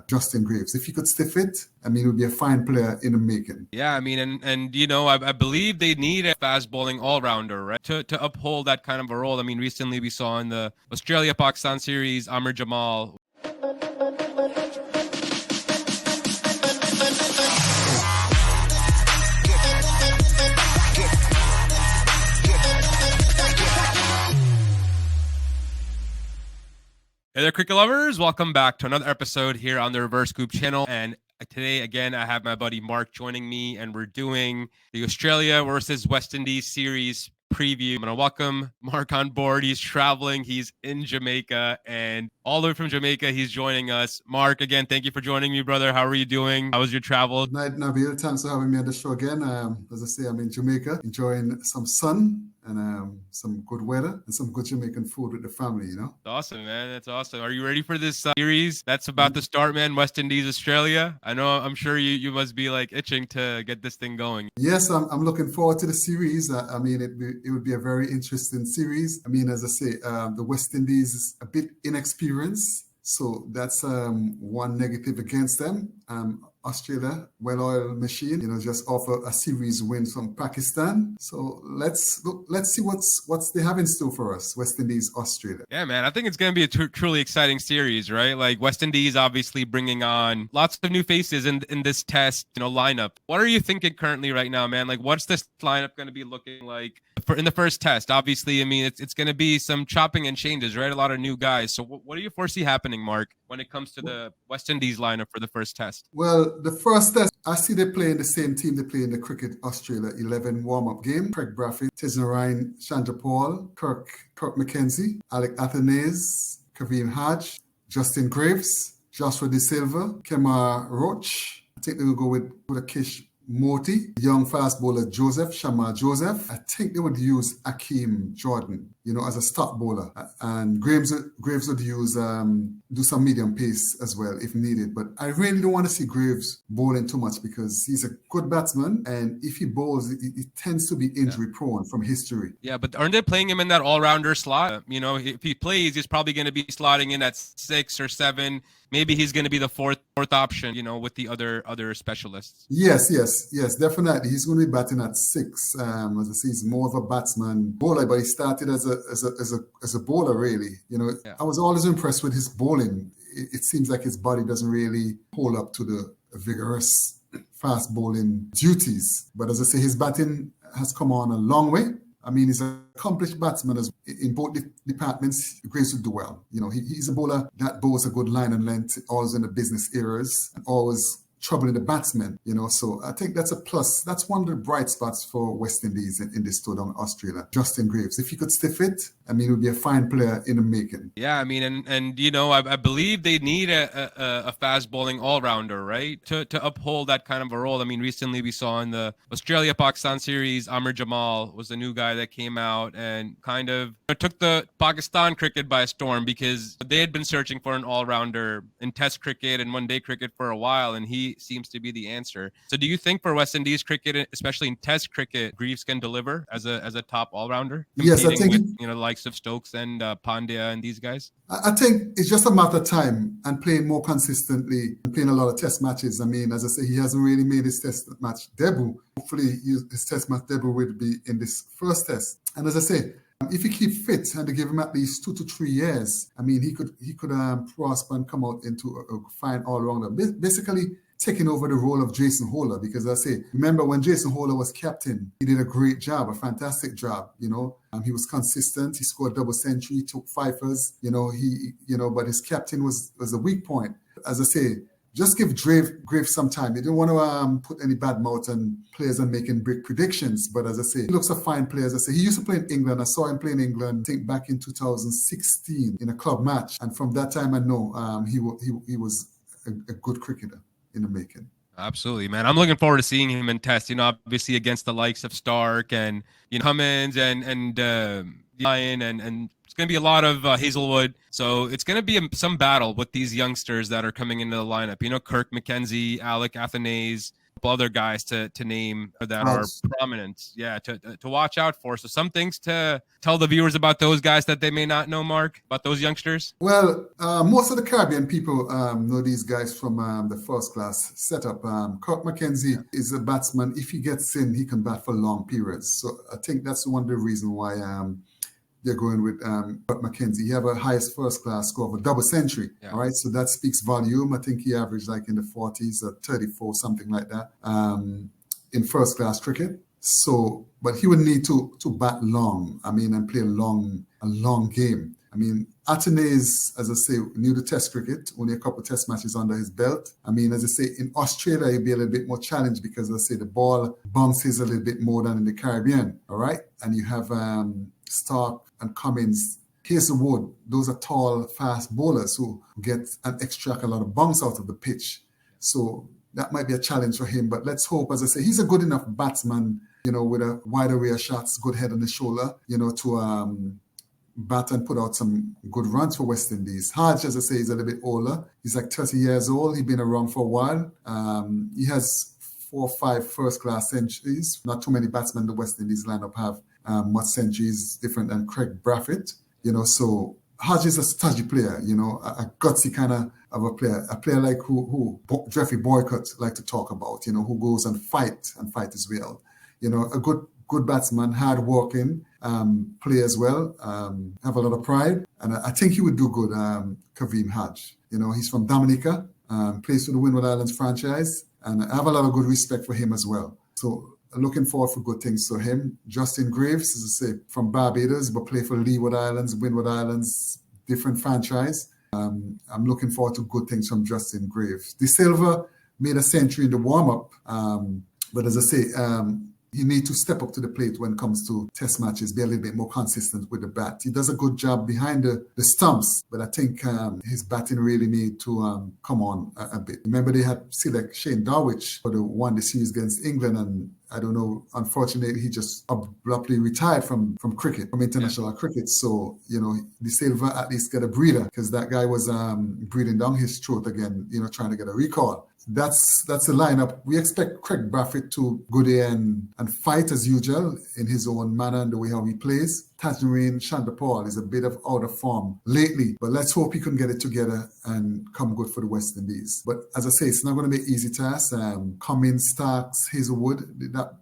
Justin Greaves. If he could stiff it, I mean, he would be a fine player in the making. Yeah, I mean, and you know, I believe they need a fast bowling all-rounder, right, to uphold that kind of a role. I mean, recently we saw in the Australia-Pakistan series, Amir Jamal. Hey there, cricket lovers. Welcome back to another episode here on the Reverse Scoop channel. And today, again, I have my buddy Mark joining me, and we're doing the Australia versus West Indies series preview. I'm going to welcome Mark on board. He's traveling. He's in Jamaica, and all the way from Jamaica, he's joining us. Mark, again, thank you for joining me, brother. How are you doing? How was your travel? Good night, Nabil. Thanks for having me on the show again. As I say, I'm in Jamaica, enjoying some sun and some good weather and some good Jamaican food with the family, you know? That's awesome, man. That's awesome. Are you ready for this series that's about to start, man? West Indies, Australia. I'm sure you must be like itching to get this thing going. Yes, I'm looking forward to the series. I mean, it would be a very interesting series. I mean, as I say, the West Indies is a bit inexperienced, so that's one negative against them. Australia, well-oiled machine, just offer a series win from Pakistan. So let's see what's they have in store for us, West Indies, Australia. Yeah, man, I think it's going to be a truly exciting series, right? Like West Indies obviously bringing on lots of new faces in this test, lineup. What are you thinking currently right now, man? Like, what's this lineup going to be looking like in the first test? Obviously, I mean, it's going to be some chopping and changes, right? A lot of new guys. So what do you foresee happening, Mark, when it comes to the West Indies lineup for the first test? Well, the first test, I see they play in the same team they play in the Cricket Australia 11 warm-up game. Craig Braffy, Tisnarine, Chandra Paul, Kirk McKenzie, Athanaze, Kavem Hodge, Justin Greaves, Joshua Da Silva, Kemar Roach. I think they will go with Akish Moti, young fast bowler Shamar Joseph. I think they would use Akeem Jordan, as a stop bowler. And Greaves would use, do some medium pace as well if needed. But I really don't want to see Greaves bowling too much because he's a good batsman. And if he bowls, he tends to be injury prone from history. Yeah, but aren't they playing him in that all-rounder slot? If he plays, he's probably going to be slotting in at 6 or 7. Maybe he's going to be the fourth option, with the other specialists. Yes, definitely. He's going to be batting at 6. As I say, he's more of a batsman bowler, but he started as a bowler, really. Yeah. I was always impressed with his bowling. It seems like his body doesn't really hold up to the vigorous fast bowling duties. But as I say, his batting has come on a long way. I mean, he's an accomplished batsman in both departments. Greaves would do well. He's a bowler that bowls a good line and length, always in the business areas, and always troubling the batsmen, So I think that's a plus. That's one of the bright spots for West Indies in this tour down Australia. Justin Greaves. If he could stiff it, I mean, he would be a fine player in the making. Yeah, I mean, and I believe they need a fast bowling all-rounder, right, to uphold that kind of a role. I mean, recently we saw in the Australia-Pakistan series, Amir Jamal was the new guy that came out and kind of took the Pakistan cricket by storm because they had been searching for an all-rounder in Test cricket and one-day cricket for a while, and he seems to be the answer. So do you think for West Indies cricket, especially in Test cricket, Greaves can deliver as a top all-rounder? Yes, I think with, the likes of Stokes and Pandya and these guys? I think it's just a matter of time and playing more consistently and playing a lot of test matches. I mean, as I say, he hasn't really made his test match debut. Hopefully his test match debut will be in this first test. And as I say, if he keep fit and they give him at least 2 to 3 years, I mean, he could prosper and come out into a fine all-rounder. Basically, taking over the role of Jason Holder, because I say, remember when Jason Holder was captain, he did a great job, a fantastic job, He was consistent, he scored double century, he took fifers, but his captain was a weak point. As I say, just give Greaves some time. You don't want to put any bad mouth on players and making big predictions. But as I say, he looks a fine player. As I say, he used to play in England. I saw him play in England, I think back in 2016 in a club match. And from that time, I know he was a good cricketer in the making. Absolutely, man. I'm looking forward to seeing him in Test, obviously against the likes of Stark and Cummins and Lyon and it's going to be a lot of Hazelwood. So it's going to be some battle with these youngsters that are coming into the lineup. Kirk, McKenzie, Athanaze, other guys to name that Hodge. are prominent. Yeah, to watch out for. So some things to tell the viewers about those guys that they may not know, Mark, about those youngsters. Well, most of the Caribbean people know these guys from the first class setup. Kirk McKenzie is a batsman. If he gets in, he can bat for long periods. So I think that's one of the reasons why they're going with Kirk McKenzie. He have a highest first class score of a double century. Yeah. All right, so that speaks volume. I think he averaged like in the 40s or 34, something like that, in first class cricket. So, but he would need to bat long. I mean, and play a long game. I mean, Athanaze, as I say, new to Test cricket, only a couple of Test matches under his belt. I mean, as I say, in Australia, he'll be a little bit more challenged because, as I say, the ball bounces a little bit more than in the Caribbean. All right, and you have Stark and Cummins, Hazelwood. Those are tall, fast bowlers who get and extract a lot of bounce out of the pitch. So that might be a challenge for him. But let's hope, as I say, he's a good enough batsman, you know, with a wide array of shots, good head on the shoulder, you know, to bat and put out some good runs for West Indies. Hodge, as I say, is a little bit older. He's like 30 years old. He's been around for a while. He has 4 or 5 first-class centuries. Not too many batsmen in the West Indies lineup have much centuries different than Craig Brathwaite. You know, so Hodge is a stodgy player, you know, a gutsy kind of a player like who Jeffrey Boycott like to talk about, you know, who goes and fight as well. You know, a good batsman, hard working, play as well, have a lot of pride. And I think he would do good, Kavem Hodge. You know, he's from Dominica, plays for the Windward Islands franchise, and I have a lot of good respect for him as well. So looking forward for good things for him. Justin Greaves, as I say, from Barbados, but play for Leeward Islands, Windward Islands, different franchise. I'm looking forward to good things from Justin Greaves. Da Silva made a century in the warm-up, but as I say, he needs to step up to the plate when it comes to Test matches, be a little bit more consistent with the bat. He does a good job behind the stumps, but I think his batting really need to come on a bit. Remember, they had select Shane Darwich for the won the series against England, and I don't know, unfortunately, he just abruptly retired from cricket, from international cricket. So, you know, Da Silva at least get a breather, because that guy was breathing down his throat again, you know, trying to get a recall. That's the lineup. We expect Craig Brathwaite to go there and fight as usual in his own manner and the way how he plays. Tajmarine Chandapal is a bit of out of form lately, but let's hope he can get it together and come good for the West Indies. But as I say, it's not going to be an easy task. Cummins, Starks, Hazelwood,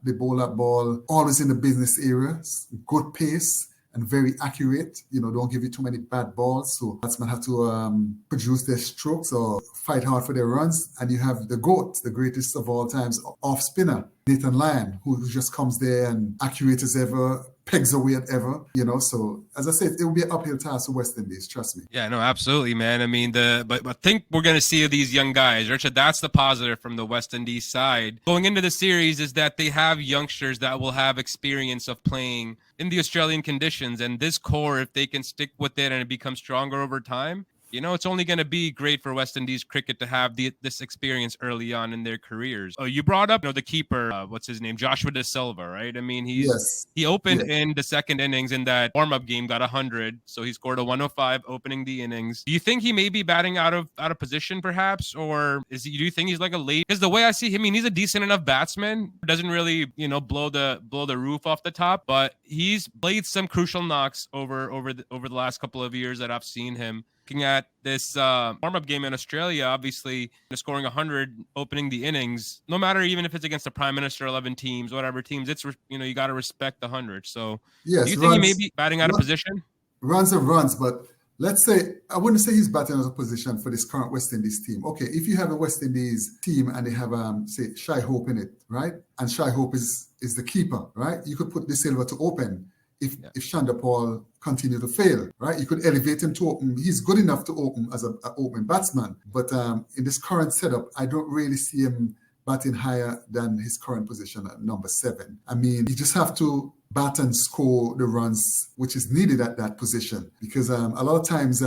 they bowl that ball always in the business area, good pace and very accurate. You know, don't give you too many bad balls. So batsmen have to produce their strokes or fight hard for their runs. And you have the GOAT, the greatest of all times, off spinner, Nathan Lyon, who just comes there and accurate as ever, pegs away at ever, you know. So as I said, it will be an uphill task for West Indies, trust me. Yeah, no, absolutely, man. I mean, but I think we're going to see these young guys. Richard, that's the positive from the West Indies side going into the series, is that they have youngsters that will have experience of playing in the Australian conditions, and this core, if they can stick with it and it becomes stronger over time, you know, it's only going to be great for West Indies cricket to have this experience early on in their careers. Oh, you brought up, you know, the keeper, what's his name, Joshua Da Silva, right? I mean, he opened in the second innings in that warm-up game, got 100, so he scored a 105 opening the innings. Do you think he may be batting out of position, perhaps, or do you think he's like a late? Because the way I see him, I mean, he's a decent enough batsman, doesn't really, you know, blow the roof off the top, but he's played some crucial knocks over the last couple of years that I've seen him. Looking at this warm-up game in Australia, obviously scoring 100 opening the innings, no matter even if it's against the Prime Minister 11 teams, whatever teams, it's, you know, you got to respect the 100. So yes, do you think he may be batting out of position? Runs are runs, but let's say, I wouldn't say he's batting out of position for this current West Indies team. Okay, if you have a West Indies team and they have, say, Shai Hope in it, right? And Shai Hope is the keeper, right? You could put Da Silva to open. If Chandapal continue to fail, right? You could elevate him to open. He's good enough to open as an open batsman. But in this current setup, I don't really see him batting higher than his current position at number 7. I mean, you just have to bat and score the runs which is needed at that position. Because a lot of times,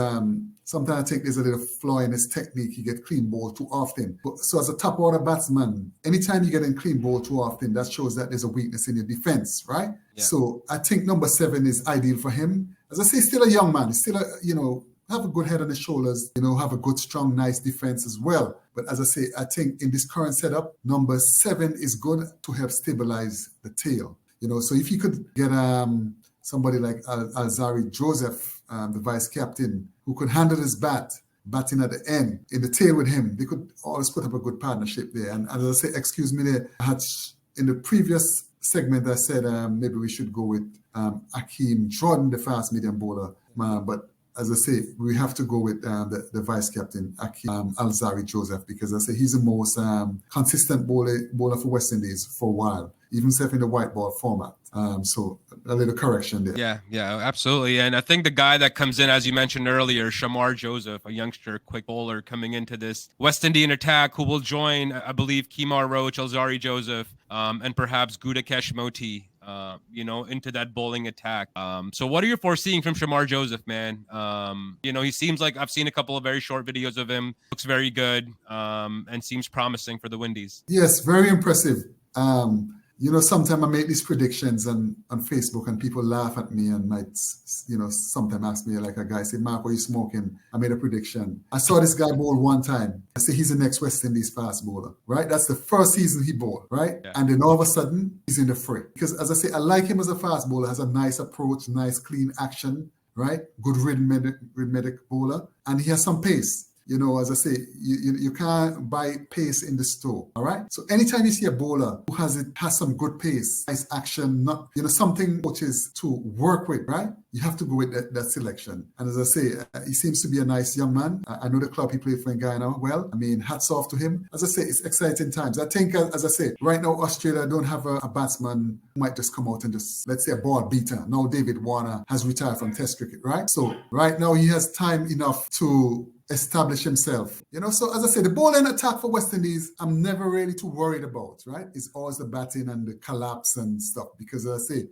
sometimes I think there's a little flaw in his technique. He gets clean ball too often. So as a top order batsman, anytime you get in clean ball too often, that shows that there's a weakness in your defense, right? Yeah. So I think number 7 is ideal for him. As I say, he's still a young man. He's still a have a good head on his shoulders, have a good, strong, nice defense as well. But as I say, I think in this current setup, number 7 is good to help stabilize the tail. So if you could get somebody like Alzari Joseph, the vice captain, who could handle his batting at the end, in the tail with him, they could always put up a good partnership there. And as I say, excuse me there, in the previous segment, I said maybe we should go with Akeem Jordan, the fast medium bowler. But as I say, we have to go with the vice captain, Akeem Alzari Joseph, because I say he's the most consistent bowler for West Indies for a while, even if in the white ball format. So a little correction there. Yeah, absolutely. And I think the guy that comes in, as you mentioned earlier, Shamar Joseph, a youngster, quick bowler coming into this West Indian attack, who will join, I believe, Kemar Roach, Alzari Joseph, and perhaps Gudakesh Moti, into that bowling attack. So what are you foreseeing from Shamar Joseph, man? He seems like I've seen a couple of very short videos of him. Looks very good, and seems promising for the Windies. Yes, very impressive. Sometimes I make these predictions on Facebook and people laugh at me and might, sometimes ask me, like a guy say, Mark, are you smoking? I made a prediction. I saw this guy bowl one time. I say he's the next West Indies fast bowler, right? That's the first season he bowled, right? Yeah. And then all of a sudden, he's in the fray. Because as I say, I like him as a fast bowler, has a nice approach, nice clean action, right? Good rhythmic bowler. And he has some pace. As I say, you can't buy pace in the store, all right? So anytime you see a bowler who has some good pace, nice action, not something which is to work with, right? You have to go with that selection. And as I say, he seems to be a nice young man. I know the club he played for in Guyana well. I mean, hats off to him. As I say, it's exciting times. I think, as I say, right now, Australia don't have a batsman who might just come out and just, let's say, a ball beater. Now David Warner has retired from Test cricket, right? So right now he has time enough to establish himself. So as I say, the bowling attack for West Indies, I'm never really too worried about, right? It's always the batting and the collapse and stuff. Because as I say,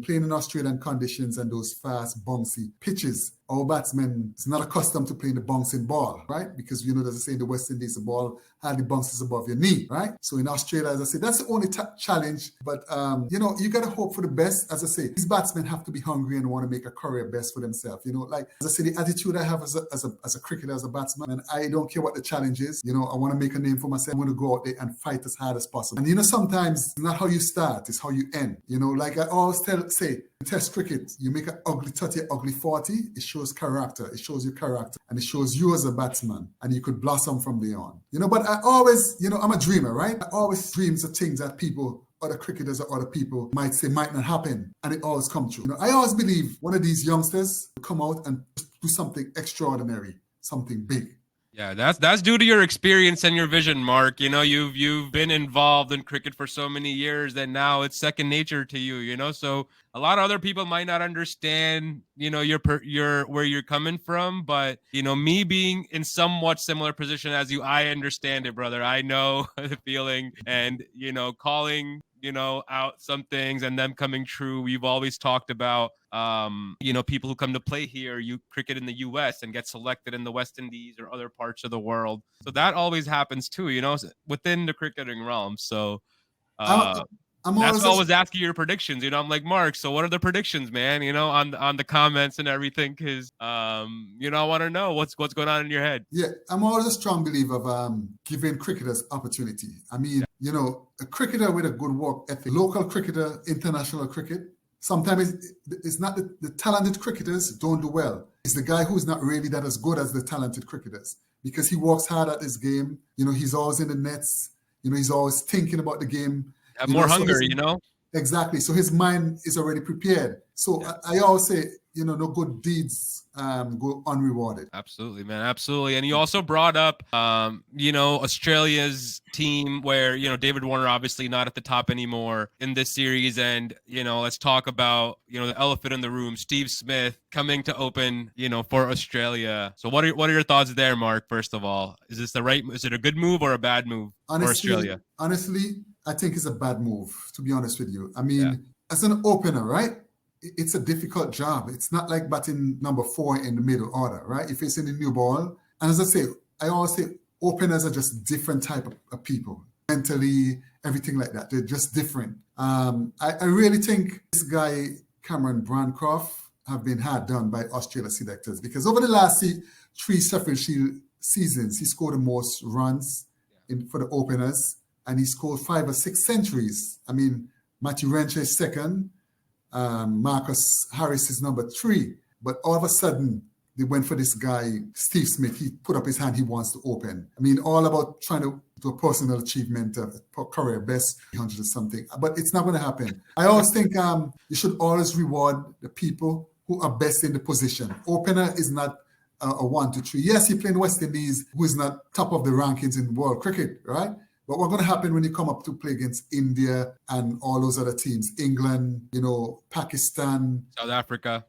playing in Australian conditions and those fast, bouncy pitches, our batsmen is not accustomed to playing the bouncing ball, right? Because, as I say, in the West Indies, the ball hardly bounces above your knee, right? So in Australia, as I say, that's the only challenge. But, you got to hope for the best. As I say, these batsmen have to be hungry and want to make a career best for themselves. Like, as I say, the attitude I have as a cricketer, as a batsman, and I don't care what the challenge is. I want to make a name for myself. I want to go out there and fight as hard as possible. And, sometimes it's not how you start, it's how you end. Like I always say, in Test cricket, you make an ugly 30, ugly 40, it shows character. It shows your character. And it shows you as a batsman. And you could blossom from there on. But I always, I'm a dreamer, right? I always dream of things that other cricketers or other people might say might not happen. And it always comes true. I always believe one of these youngsters will come out and do something extraordinary, something big. Yeah, that's due to your experience and your vision, Mark. You've been involved in cricket for so many years that now it's second nature to you. So a lot of other people might not understand, your where you're coming from, but me being in somewhat similar position as you, I understand it, brother. I know the feeling, and calling out some things and them coming true. We've always talked about people who come to play here, cricket in the US and get selected in the West Indies or other parts of the world. So that always happens too, within the cricketing realm. So that's why I was asking your predictions. I'm like, Mark, so what are the predictions, man? On the comments and everything, because I want to know what's going on in your head. Yeah, I'm always a strong believer of giving cricketers opportunity. A cricketer with a good work ethic, local cricketer, international cricket. Sometimes it's not the talented cricketers don't do well. It's the guy who's not really that as good as the talented cricketers, because he works hard at his game. He's always in the nets. He's always thinking about the game. Have more hunger, Exactly. So his mind is already prepared. So yeah. I always say, no good deeds go unrewarded. Absolutely, man. Absolutely. And you also brought up, Australia's team where, David Warner obviously not at the top anymore in this series. And, let's talk about, the elephant in the room, Steve Smith coming to open, for Australia. So what are your thoughts there, Mark, first of all? Is it a good move or a bad move for Australia? Honestly, I think it's a bad move, to be honest with you. As an opener, right? It's a difficult job. It's not like batting number 4 in the middle order, right? If it's in the new ball. And as I say, I always say openers are just different type of people. Mentally, everything like that. They're just different. I really think this guy, Cameron Bancroft, have been hard done by Australia selectors, because over the last 3 Sheffield Shield seasons, he scored the most runs for the openers, and he scored 5 or 6 centuries. I mean, Matthew Rencher is second, Marcus Harris is number 3, but all of a sudden, they went for this guy, Steve Smith. He put up his hand, he wants to open. I mean, all about trying to do a personal achievement, career best, 100 or something. But it's not going to happen. I always think you should always reward the people who are best in the position. Opener is not a 1, 2, 3. Yes, he played West Indies, who is not top of the rankings in world cricket, right? But what's going to happen when you come up to play against India and all those other teams, England, Pakistan, South Africa,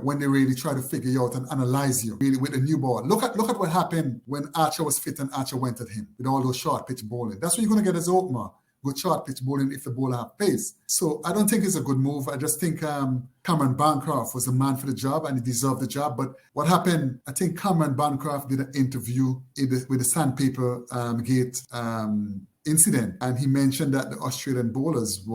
when they really try to figure you out and analyze you, really with a new ball. Look at what happened when Archer was fit and Archer went at him with all those short pitch bowling. That's what you're going to get as opener. Good short pitch bowling if the bowler have pace. So I don't think it's a good move. I just think Cameron Bancroft was the man for the job and he deserved the job. But what happened, I think Cameron Bancroft did an interview with the Sandpaper Gate incident. And he mentioned that the Australian bowlers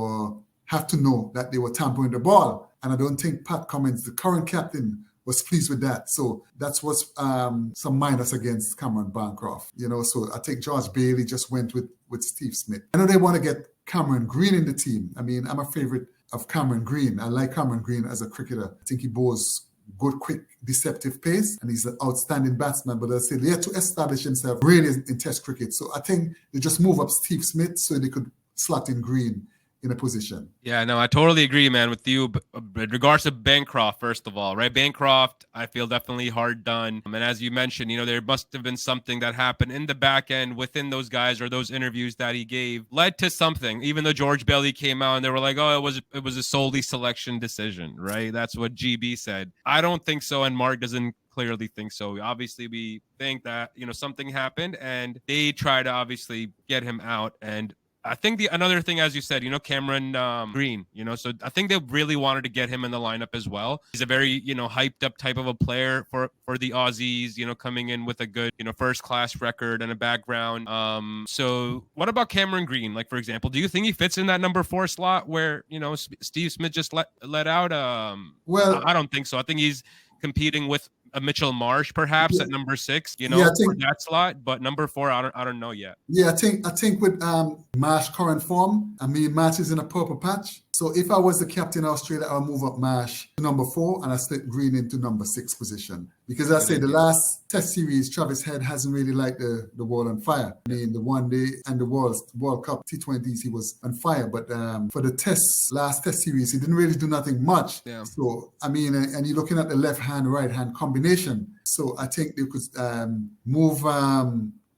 have to know that they were tampering the ball. And I don't think Pat Cummins, the current captain, was pleased with that. So that's what's some minus against Cameron Bancroft. So I think George Bailey just went with Steve Smith. I know they want to get Cameron Green in the team. I mean, I'm a favorite of Cameron Green. I like Cameron Green as a cricketer. I think he bowls good, quick, deceptive pace, and he's an outstanding batsman. But I say they had to establish himself really in Test cricket. So I think they just move up Steve Smith so they could slot in Green in a position. Yeah, no, I totally agree, man, with you. In regards to Bancroft, first of all, right? Bancroft, I feel definitely hard done. And as you mentioned, there must have been something that happened in the back end within those guys or those interviews that he gave led to something. Even though George Bailey came out and they were like, oh, it was a solely selection decision, right? That's what GB said. I don't think so, and Mark doesn't clearly think so. Obviously, we think that, something happened and they try to obviously get him out. And I think another thing, as you said, Cameron Green, so I think they really wanted to get him in the lineup as well. He's a very, hyped up type of a player for the Aussies, coming in with a good, first class record and a background. So what about Cameron Green? Like, for example, do you think he fits in that number 4 slot where, Steve Smith just let out? Well, I don't think so. I think he's competing with a Mitchell Marsh, perhaps at number 6, for that slot. But number 4, I don't know yet. Yeah, I think with Marsh current form, Marsh is in a purple patch. So if I was the captain of Australia, I would move up Marsh to number 4 and I slip Green into number 6 position. Because I say the last Test series, Travis Head hasn't really liked the world on fire. I mean, the one day and the World Cup T20s, he was on fire. But for the last Test series, he didn't really do nothing much. Yeah. So, and you're looking at the left-hand, right-hand combination. So I think they could move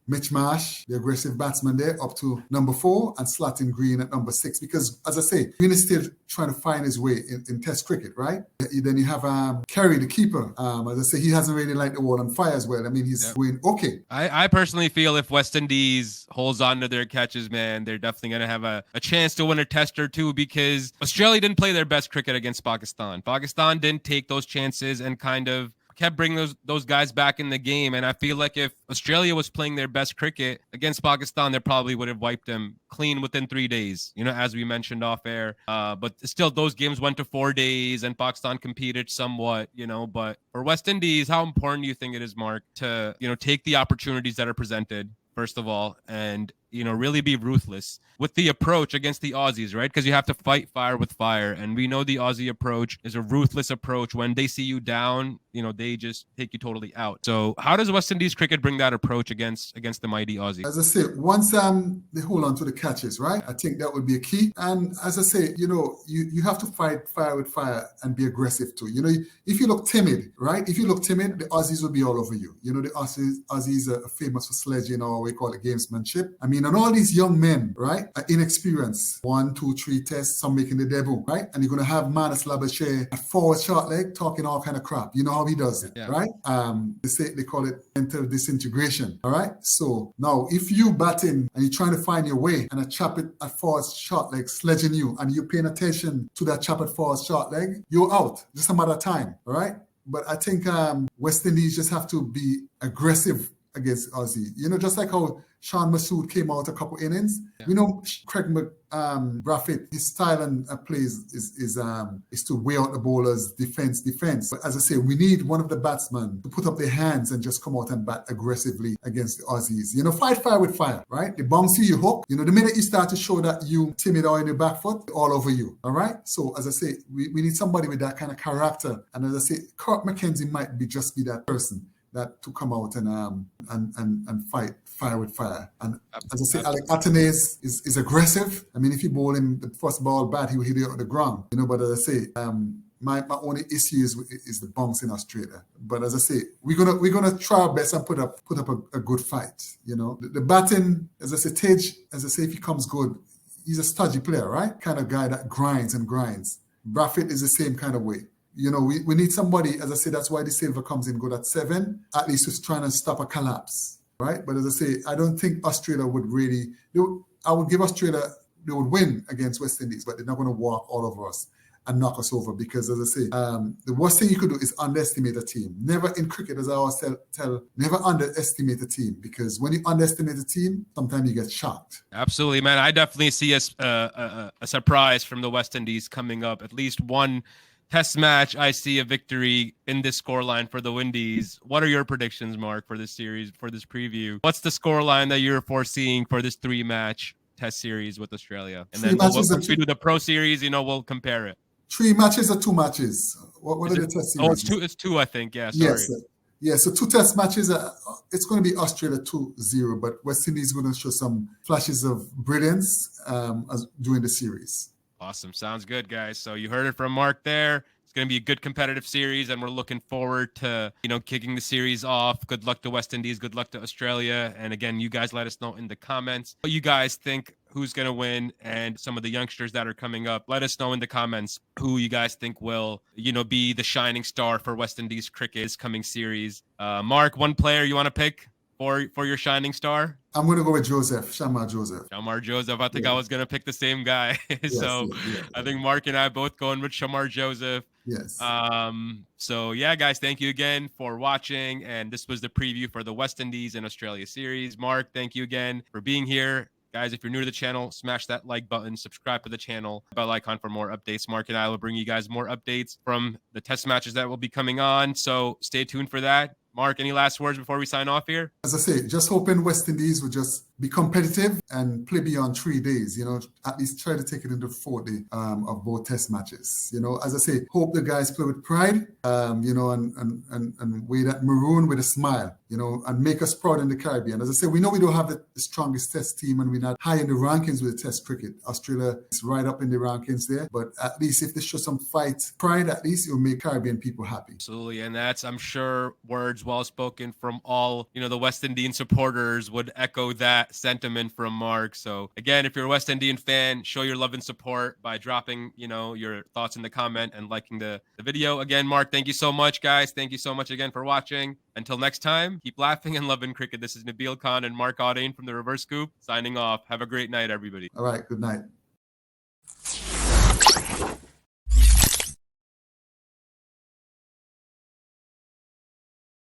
Mitch Marsh, the aggressive batsman there, up to number 4 and slot in Green at number 6. Because, as I say, Green is still trying to find his way in Test cricket, right? Then you have Kerry, the keeper. As I say, he hasn't really liked the world on fire as well. I mean, he's going okay. I personally feel if West Indies holds on to their catches, man, they're definitely going to have a chance to win a Test or two, because Australia didn't play their best cricket against Pakistan. Pakistan didn't take those chances and kind of kept bringing those guys back in the game. And I feel like if Australia was playing their best cricket against Pakistan, they probably would have wiped them clean within 3 days, as we mentioned off air. But still, those games went to 4 days and Pakistan competed somewhat, but for West Indies, how important do you think it is, Mark, to, take the opportunities that are presented, first of all, and, really be ruthless with the approach against the Aussies, right? Because you have to fight fire with fire. And we know the Aussie approach is a ruthless approach. When they see you down, they just take you totally out. So how does West Indies cricket bring that approach against the mighty Aussies? As I say, once they hold on to the catches, right? I think that would be a key. And as I say, you have to fight fire with fire and be aggressive too. If you look timid, right? If you look timid, the Aussies will be all over you. The Aussies are famous for sledging, or we call it gamesmanship. And all these young men, right, are inexperienced. 1, 2, 3 tests, some making the debut, right? And you're going to have Manus Labuschagne at forward short leg talking all kind of crap. You know how he does it, right? They call it mental disintegration, all right? So now if you batting and you're trying to find your way and a chap at forward short leg sledging you and you're paying attention to that chap at forward short leg, you're out. Just a matter of time, all right? But I think West Indies just have to be aggressive against Aussie. You know, just like how Sean Masood came out a couple innings. Yeah. We know Craig Braffett, his style and plays is to weigh out the bowlers, defense. But as I say, we need one of the batsmen to put up their hands and just come out and bat aggressively against the Aussies. You know, fight fire with fire, right? They bounce you hook. You know, the minute you start to show that you timid or in your back foot, all over you. All right. So as I say, we need somebody with that kind of character. And as I say, Kirk McKenzie might just be that person that to come out and fight fire with fire. And as I say, Athanaze is aggressive. I mean, if you bowl him the first ball bat, he will hit it on the ground. You know, but as I say, my only issue is the bounce in Australia. But as I say, we're gonna try our best and put up a good fight. You know, the batting, as I say, Tej, as I say, if he comes good, he's a stodgy player, right? Kind of guy that grinds. Braffett is the same kind of way. You know, we need somebody, as I say, that's why Da Silva comes in good at 7, at least just trying to stop a collapse, right? But as I say, I don't think Australia would really, I would give Australia, they would win against West Indies, but they're not going to walk all over us and knock us over because, as I say, the worst thing you could do is underestimate a team. Never in cricket, as I always tell, never underestimate a team because when you underestimate a team, sometimes you get shocked. Absolutely, man. I definitely see a surprise from the West Indies coming up. At least one Test match, I see a victory in this scoreline for the Windies. What are your predictions, Mark, for this series, for this preview? What's the scoreline that you're foreseeing for this 3-match Test series with Australia? And then once we do the Pro Series, you know, we'll compare it. 3 matches or 2 matches? What are the Test series? Oh, it's two, I think. Yeah, sorry. Yes. Yeah, so 2 Test matches. It's going to be Australia 2-0, but West Indies is going to show some flashes of brilliance during the series. Awesome. Sounds good, guys. So you heard it from Mark there. It's going to be a good competitive series, and we're looking forward to, you know, kicking the series off. Good luck to West Indies. Good luck to Australia. And again, you guys let us know in the comments what you guys think, who's going to win, and some of the youngsters that are coming up. Let us know in the comments who you guys think will, you know, be the shining star for West Indies cricket's coming series. Mark, one player you want to pick for your shining star? I'm going to go with Shamar Joseph. Shamar Joseph. I think I was going to pick the same guy. So I think Mark and I both going with Shamar Joseph. Yes. So yeah, guys, thank you again for watching. And this was the preview for the West Indies and Australia series. Mark, thank you again for being here. Guys, if you're new to the channel, smash that like button, subscribe to the channel, bell icon for more updates. Mark and I will bring you guys more updates from the test matches that will be coming on. So stay tuned for that. Mark, any last words before we sign off here? As I say, just hoping West Indies would just be competitive and play beyond 3 days, you know, at least try to take it into 4 days of both test matches. You know, as I say, hope the guys play with pride, you know, and wear that maroon with a smile, you know, and make us proud in the Caribbean. As I say, we know we don't have the strongest test team and we're not high in the rankings with the test cricket. Australia is right up in the rankings there, but at least if they show some fight pride, at least it will make Caribbean people happy. Absolutely, and that's, I'm sure, words well spoken from all, you know, the West Indian supporters would echo that sentiment from Mark. So again, if you're a West Indian fan, show your love and support by dropping, you know, your thoughts in the comment and liking the video. Again, Mark, thank you so much, guys. Thank you so much again for watching. Until next time, keep laughing and loving cricket. This is Nabil Khan and Mark Audain from the Reverse Scoop signing off. Have a great night, everybody. All right, good night.